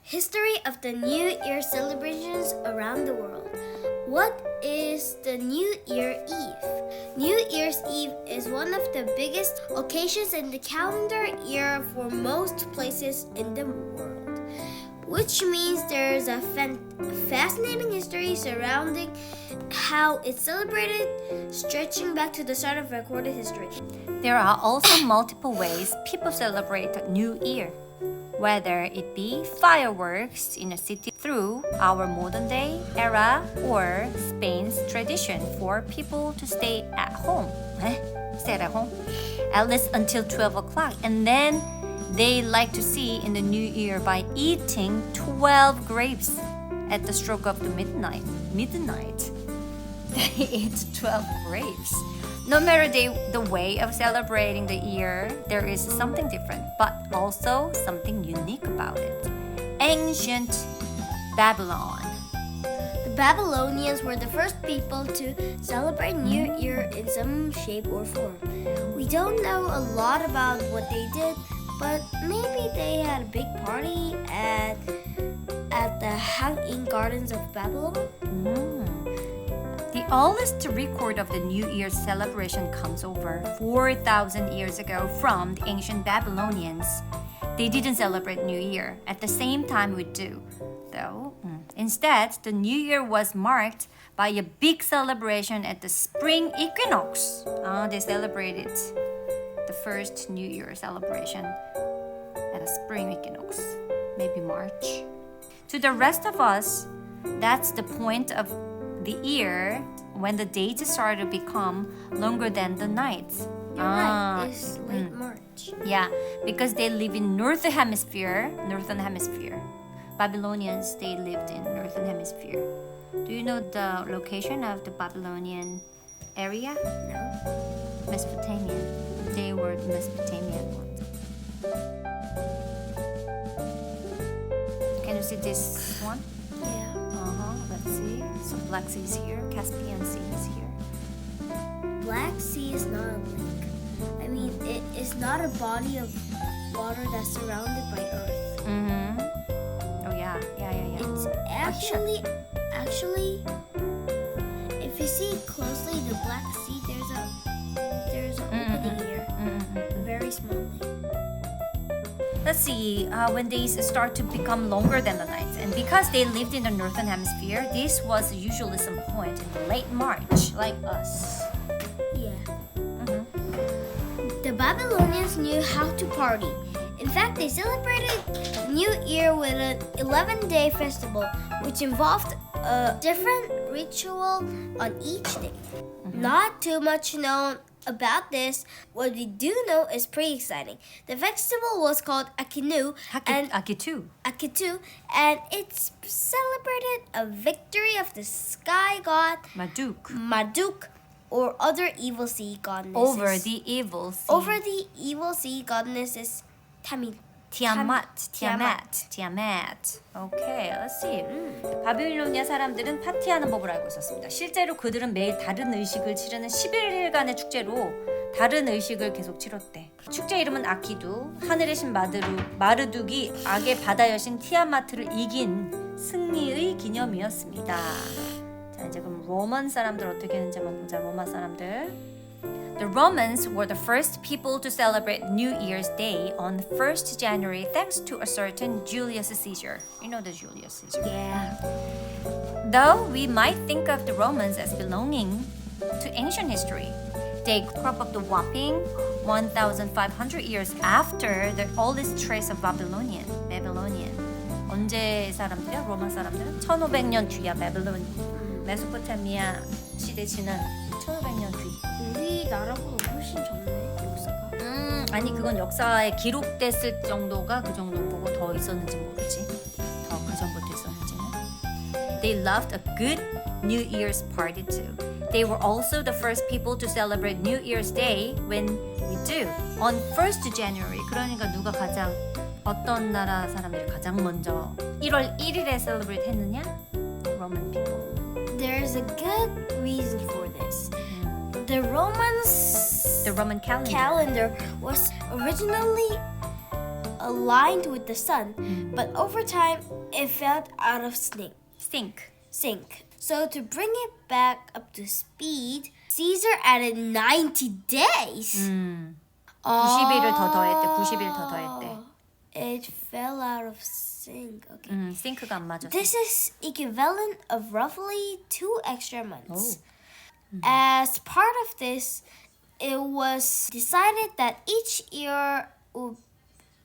History of the New Year celebrations around the world. What is the New Year Eve? New Year's Eve is one of the biggest occasions in the calendar year for most places in the world, which means there's a fascinating history surrounding how it's celebrated, stretching back to the start of recorded history. There are also multiple ways people celebrate New Year, whether it be fireworks in a city through our modern day era or Spain's tradition for people to stay at home. Stay at home at least until 12 o'clock, and then they like to see in the new year by eating 12 grapes at the stroke of the midnight. They eat 12 grapes. No matter the way of celebrating the year, there is something different, but also something unique about it. Ancient Babylon. The Babylonians were the first people to celebrate New Year in some shape or form. We don't know a lot about what they did, but maybe they had a big party at the Hanging Gardens of Babylon. The earliest record of the New Year's celebration comes over 4,000 years ago from the ancient Babylonians. They didn't celebrate New Year at the same time we do, though. Instead, the New Year was marked by a big celebration at the spring equinox. They celebrated the first New Year celebration at a spring equinox, maybe March. To the rest of us, that's the point of the year when the days start to become longer than the nights. You're right, it's late March. Yeah, because they live in northern hemisphere. Babylonians, they lived in northern hemisphere. Do you know the location of the Babylonian area? No. Mesopotamia. They were the Mesopotamian ones. Can you see this one? Yeah. Let's see. So Black Sea is here, Caspian Sea is here. Black Sea is not a lake. I mean, it is not a body of water that's surrounded by Earth. Oh yeah. It's actually, if you see closely, the Black Sea, there's an opening here, very small. Let's see, when days start to become longer than the nights. And because they lived in the northern hemisphere, this was usually some point in the late March, like us. Yeah. The Babylonians knew how to party. In fact, they celebrated New Year with an 11-day festival, which involved a different ritual on each day. Not too much known about this. What we do know is pretty exciting. The festival was called Akitu, and it celebrated a victory of the sky god Marduk, or other evil sea goddesses. Over the evil sea goddesses Tiamat. Okay, let's see. 바빌로니아 사람들은 파티하는 법을 알고 있었습니다. 실제로 그들은 매일 다른 의식을 치르는 11일간의 축제로 다른 의식을 계속 치렀대. 축제 이름은 아키두. 하늘의 신 마르둑이 악의 바다 여신 티아마트를 이긴 승리의 기념이었습니다. 자, 이제 그럼 로만 사람들 어떻게 했는지 한번 보자. 로마 사람들. The Romans were the first people to celebrate New Year's Day on 1st January thanks to a certain Julius Caesar. You know the Julius Caesar? Yeah. Though we might think of the Romans as belonging to ancient history, they crop up the whopping 1,500 years after the oldest trace of Babylonian. 언제 사람들이야? 로마 사람들은 1500년 뒤야. 메소포타미아 시대 지난 1500년 뒤. 우리나라보다 훨씬 젊네, 역사가. 아니 그건 역사에 기록됐을 정도가 그 정도인 거고 더 있었는지 모르지. 더 그 전부터 있었는지는. They loved a good New Year's party too. They were also the first people to celebrate New Year's Day when we do on 1st January. 그러니까 누가 어떤 나라 사람들이 가장 먼저 1월 1일에 celebrate 했느냐? Roman people. There's a good reason for this. The Roman calendar was originally aligned with the sun, but over time it fell out of sync. So to bring it back up to speed, Caesar added 90 days. 90일을 더 더했대. 90일 더 더했대. It fell out of sync. Okay. 싱크가 안 맞았어. This is equivalent of roughly 2 extra months. As part of this, it was decided that each year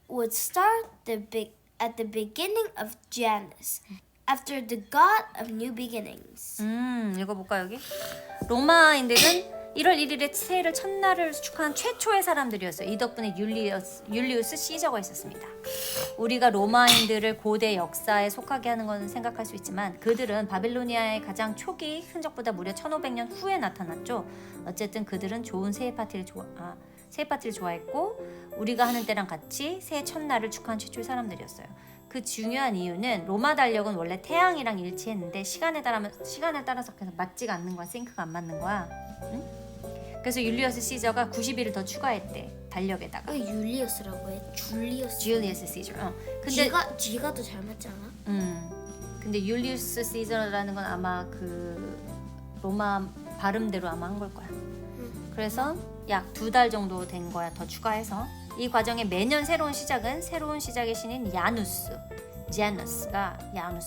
would start at the beginning of Janus, after the god of new beginnings. 읽어볼까 여기? 로마인들은 1월 1일에 새해를 첫날을 축하한 최초의 사람들이었어요. 이 덕분에 율리우스 시저가 있었습니다. 우리가 로마인들을 고대 역사에 속하게 하는 건 생각할 수 있지만 그들은 바빌로니아의 가장 초기 흔적보다 무려 1500년 후에 나타났죠. 어쨌든 그들은 좋은 새해 파티를 좋아했고 우리가 하는 때랑 같이 새해 첫날을 축하한 최초의 사람들이었어요. 그 중요한 이유는 로마 달력은 원래 태양이랑 일치했는데 시간을 따라서 계속 맞지가 않는 거야. 싱크가 안 맞는 거야. 응? 그래서 율리어스 시저가 90일을 더 추가했대. 달력에다가. 왜 율리어스라고 해? 줄리어스. 줄리어스 시저. 근데 G가 더 잘 맞지 않아? 근데 율리우스 시저라는 건 아마 그 로마 발음대로 아마 한 걸 거야. 그래서 약 2달 정도 된 거야. 더 추가해서. 이 과정의 매년 새로운 시작의 신인 자누스가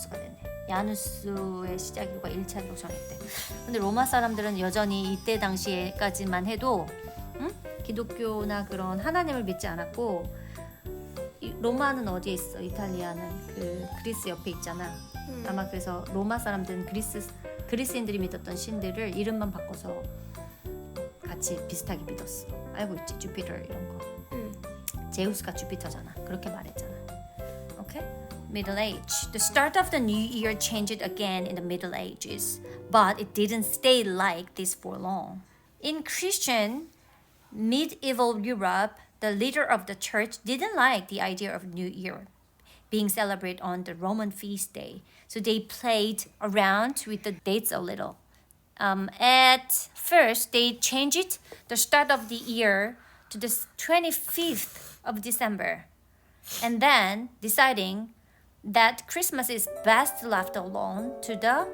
됐네. 야누스의 시작이고 1차로 정했대. 근데 로마 사람들은 여전히 이때 당시에까지만 해도 기독교나 그런 하나님을 믿지 않았고 로마는 어디에 있어? 이탈리아는 그 그리스 옆에 있잖아. 아마 그래서 로마 사람들은 그리스인들이 믿었던 신들을 이름만 바꿔서 같이 비슷하게 믿었어. 알고 있지? 주피터 이런 거. 제우스가 주피터잖아. 그렇게 말했잖아. 오케이? Middle Age. The start of the new year changed again in the Middle Ages, but it didn't stay like this for long. In Christian medieval Europe, the leader of the church didn't like the idea of New Year being celebrated on the Roman feast day, so they played around with the dates a little. At first, they changed the start of the year to the 25th of December, and then deciding that Christmas is best left alone to the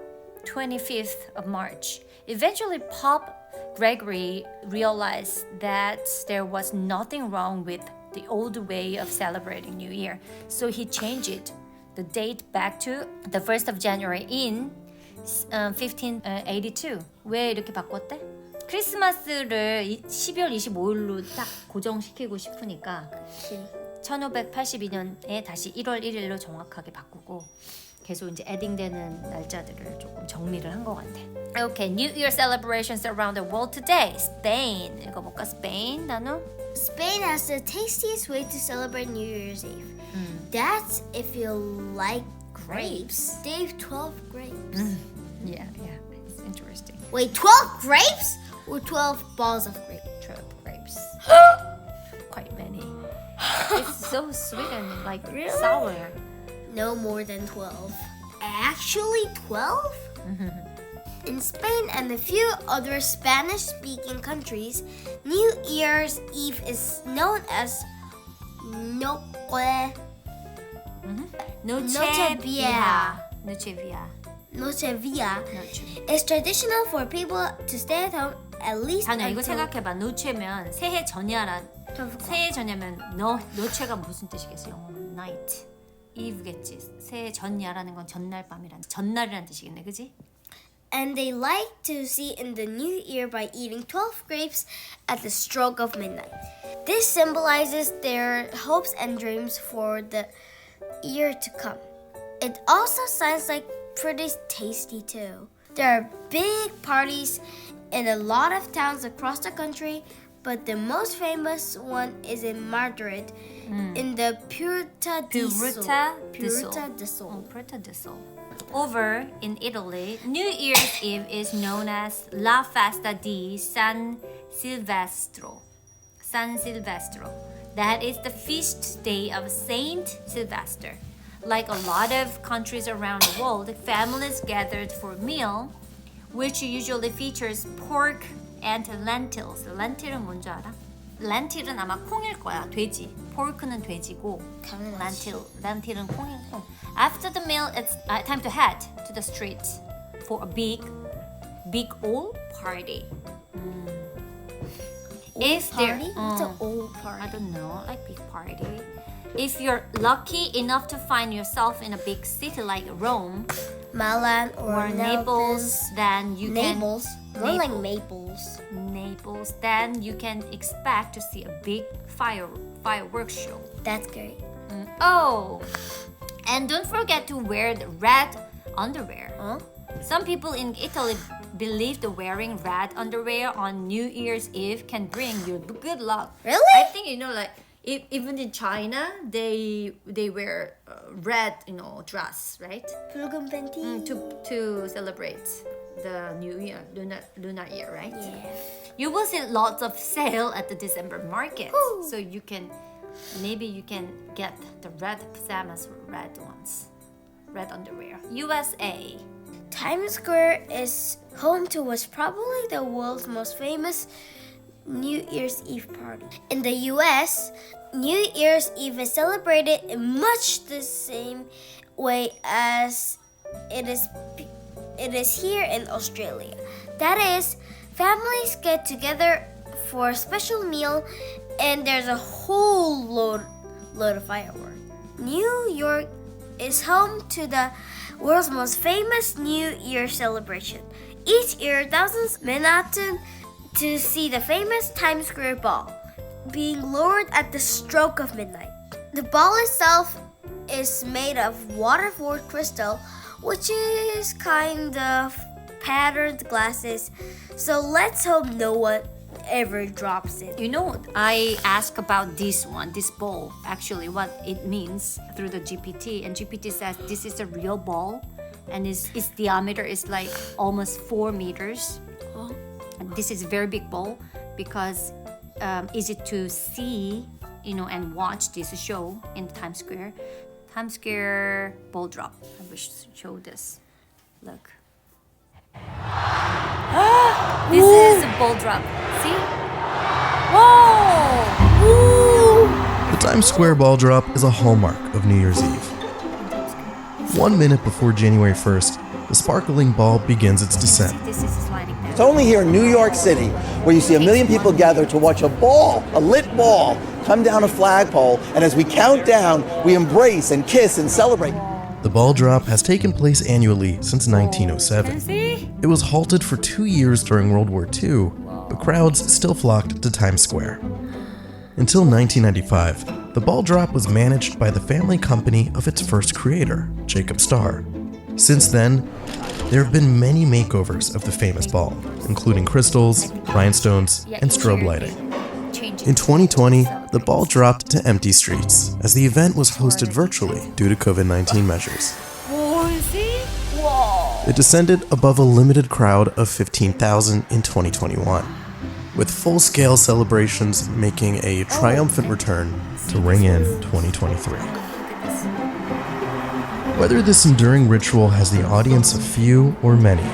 25th of March. Eventually, Pope Gregory realized that there was nothing wrong with the old way of celebrating New Year, so he changed the date back to the 1st of January in 1582. 왜 이렇게 바꿨대? 크리스마스를 12월 25일로 딱 고정시키고 싶으니까 1582년에 다시 1월 1일로 정확하게 바꾸고 계속 이제 에딩되는 날짜들을 조금 정리를 한 것 같아. Okay, New Year celebrations around the world today. Spain. 읽어볼까? Spain, 나누? Spain has the tastiest way to celebrate New Year's Eve. That's if you like grapes. They have 12 grapes. Yeah, it's interesting. Wait, 12 grapes? Or 12 balls of grape? 12 grapes. Quite many. It's so sweet and like sour. No more than 12. Actually 12? In Spain and a few other Spanish-speaking countries, New Year's Eve is known as Noche Vieja. It's traditional for people to stay at home at least 다녀 이거 until 생각해봐. 노체면 새해 전야란 새해 전야면 노체가 무슨 뜻이겠어? 영어로 night, eve겠지. 새해 전야라는 건 전날 밤이란 전날이란 뜻이겠네, 그지? And they like to see in the new year by eating 12 grapes at the stroke of midnight. This symbolizes their hopes and dreams for the year to come. It also sounds like pretty tasty too. There are big parties in a lot of towns across the country, but the most famous one is in Madrid, in the Puerta del Sol. Over in Italy, New Year's Eve is known as La Festa di San Silvestro. That is the feast day of Saint Sylvester. Like a lot of countries around the world, families gathered for a meal, which usually features pork and lentils. 렌틸은 뭔지 알아? 렌틸은 아마 콩일 거야, 돼지. pork는 돼지고 당연하지. lentil은 콩이고. After the meal, it's time to head to the street for a big old party. If Party? What's an I old party? don't know, like big party. If you're lucky enough to find yourself in a big city like Rome Milan or Naples, then you Naples? can More like Maples. Naples, then you can expect to see a big fireworks show. That's great. Oh, and don't forget to wear the red underwear. Huh? Some people in Italy believe that wearing red underwear on New Year's Eve can bring you good luck. Really? I think like even in China they wear red dress, right? 붉은 팬티. To celebrate the New Year, lunar year, right? Yeah. You will see lots of sale at the December market, Woo. so maybe you can get the red pajamas, red ones, red underwear. USA. Times Square is home to what's probably the world's most famous New Year's Eve party. In the US, New Year's Eve is celebrated in much the same way as it is here in Australia. That is, families get together for a special meal and there's a whole load of fireworks. New York is home to the world's most famous New Year celebration. Each year, thousands of Manhattan to see the famous Times Square ball being lowered at the stroke of midnight. The ball itself is made of waterford crystal, which is kind of patterned glasses. So let's hope no one ever drops it. I asked about this ball, actually what it means through the GPT, and GPT says this is a real ball and its diameter is like almost 4 meters. Oh. And this is a very big ball because easy to see, and watch this show in Times Square. Times Square ball drop. I wish to show this. Look. This is a ball drop. See? Whoa! Ooh. The Times Square ball drop is a hallmark of New Year's Eve. 1 minute before January 1st, the sparkling ball begins its descent. This is sliding down. It's only here in New York City where you see 1 million people gather to watch a lit ball, come down a flagpole, and as we count down, we embrace and kiss and celebrate. The ball drop has taken place annually since 1907. See? It was halted for 2 years during World War II, but crowds still flocked to Times Square. Until 1995, the ball drop was managed by the family company of its first creator, Jacob Starr. Since then, there have been many makeovers of the famous ball, including crystals, rhinestones, and strobe lighting. In 2020, the ball dropped to empty streets as the event was hosted virtually due to COVID-19 measures. See? Whoa! It descended above a limited crowd of 15,000 in 2021, with full-scale celebrations making a triumphant return to ring in 2023. Whether this enduring ritual has the audience of few or many,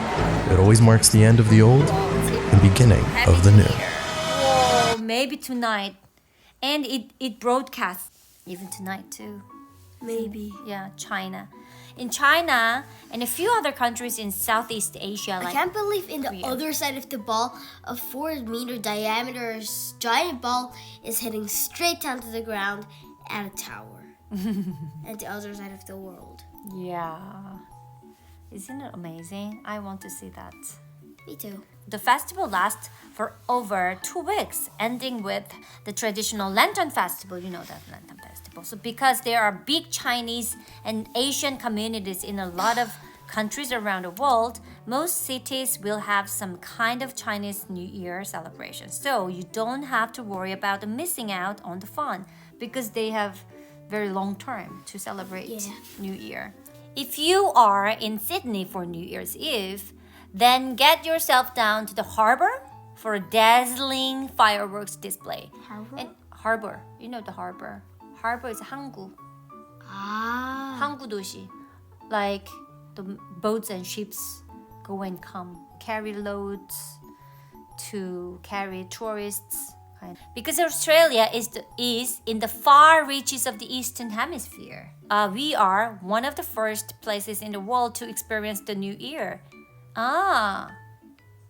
it always marks the end of the old and beginning of the new. Whoa, maybe tonight. And it broadcasts even tonight too. Maybe. Yeah, China. In China and a few other countries in Southeast Asia, I like can't believe in the Korea. other side of the ball, a 4-meter diameter giant ball is hitting straight down to the ground at a tower at the other side of the world. Yeah. Isn't it amazing? I want to see that. Me too. The festival lasts for over 2 weeks, ending with the traditional Lantern Festival. You know that Lantern Festival. So because there are big Chinese and Asian communities in a lot of countries around the world, most cities will have some kind of Chinese New Year celebration. So you don't have to worry about missing out on the fun because they have very long term to celebrate New Year. If you are in Sydney for New Year's Eve, then get yourself down to the harbor for a dazzling fireworks display. Harbor? And harbor, you know the harbor. Harbor is 항구, Ah. 항구 도시. Like the boats and ships go and come, carry loads to carry tourists, Because Australia is in the far reaches of the Eastern Hemisphere. We are one of the first places in the world to experience the New Year.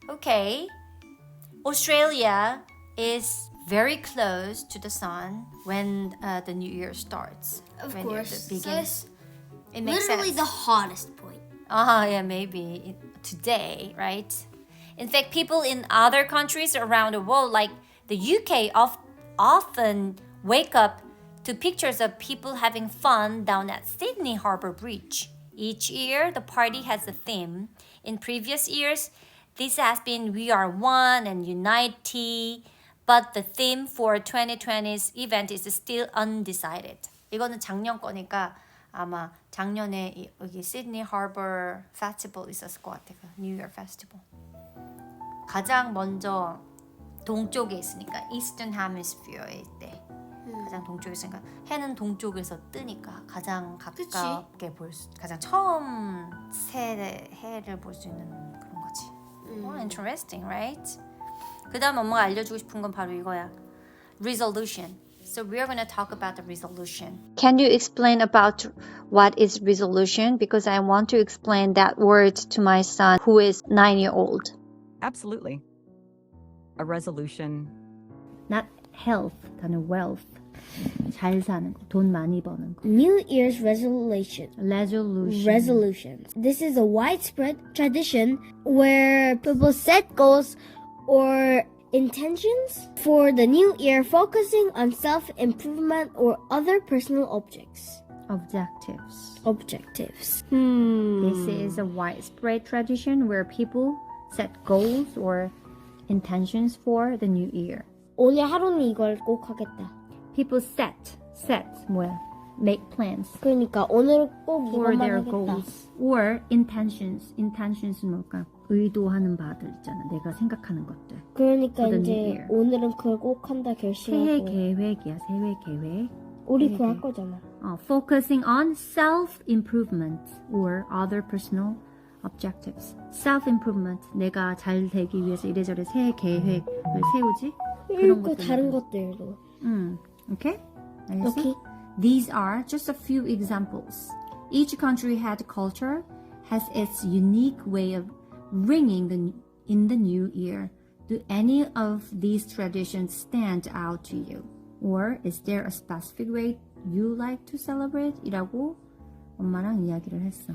Okay. Australia is very close to the sun when the New Year starts. Of when course. it begins. It makes Literally sense. the hottest point. Yeah, maybe today, right? In fact, people in other countries around the world, like the UK, often wake up to pictures of people having fun down at Sydney Harbour Bridge. Each year, the party has a theme. In previous years, this has been We Are One and Unity, but the theme for 2020's event is still undecided. 이거는 작년 거니까 아마 작년에 여기 시드니 하버 페스티벌 있었을 것 같아요. New Year Festival. 가장 먼저 동쪽에 있으니까 Eastern Hemisphere에 있대. 가장 동쪽에 있으니까 해는 동쪽에서 뜨니까 가장 가깝게 가장 처음 해를 볼 수 있는 그런 거지. Interesting, right? 그다음 엄마가 알려주고 싶은 건 바로 이거야. Resolution. So we're going to talk about the resolution. Can you explain about what is resolution? Because I want to explain that word to my son who is 9-year-old. Absolutely. A resolution. Not health, 단어 wealth. 잘 사는 거, 돈 많이 버는 거. New Year's resolution. Resolutions. This is a widespread tradition where people set goals or intentions for the new year, focusing on self-improvement or other personal objectives. This is a widespread tradition where people set goals or intentions for the new year. 오늘 하루는 이걸 꼭 하겠다. People set 뭐야? Make plans 그러니까 오늘은 꼭 for 이것만 their 하겠다. goals or intentions는 뭘까? 의도하는 바들 있잖아. 내가 생각하는 것들. 그러니까 For the 이제 new year. 오늘은 그걸 꼭 한다 새해 결심하고. 계획이야. 새해 계획. 우리 그거 할 거잖아. Focusing on self-improvement or other personal objectives. Self-improvement. 내가 잘 되기 위해서 이래저래 새해 계획을 세우지. 그런 그 것들. 다른 것들도. Okay? 알겠어? Okay. These are just a few examples. Each country had culture, has its unique way of ringing in the new year. Do any of these traditions stand out to you? Or is there a specific way you like to celebrate? 이라고 엄마랑 이야기를 했어.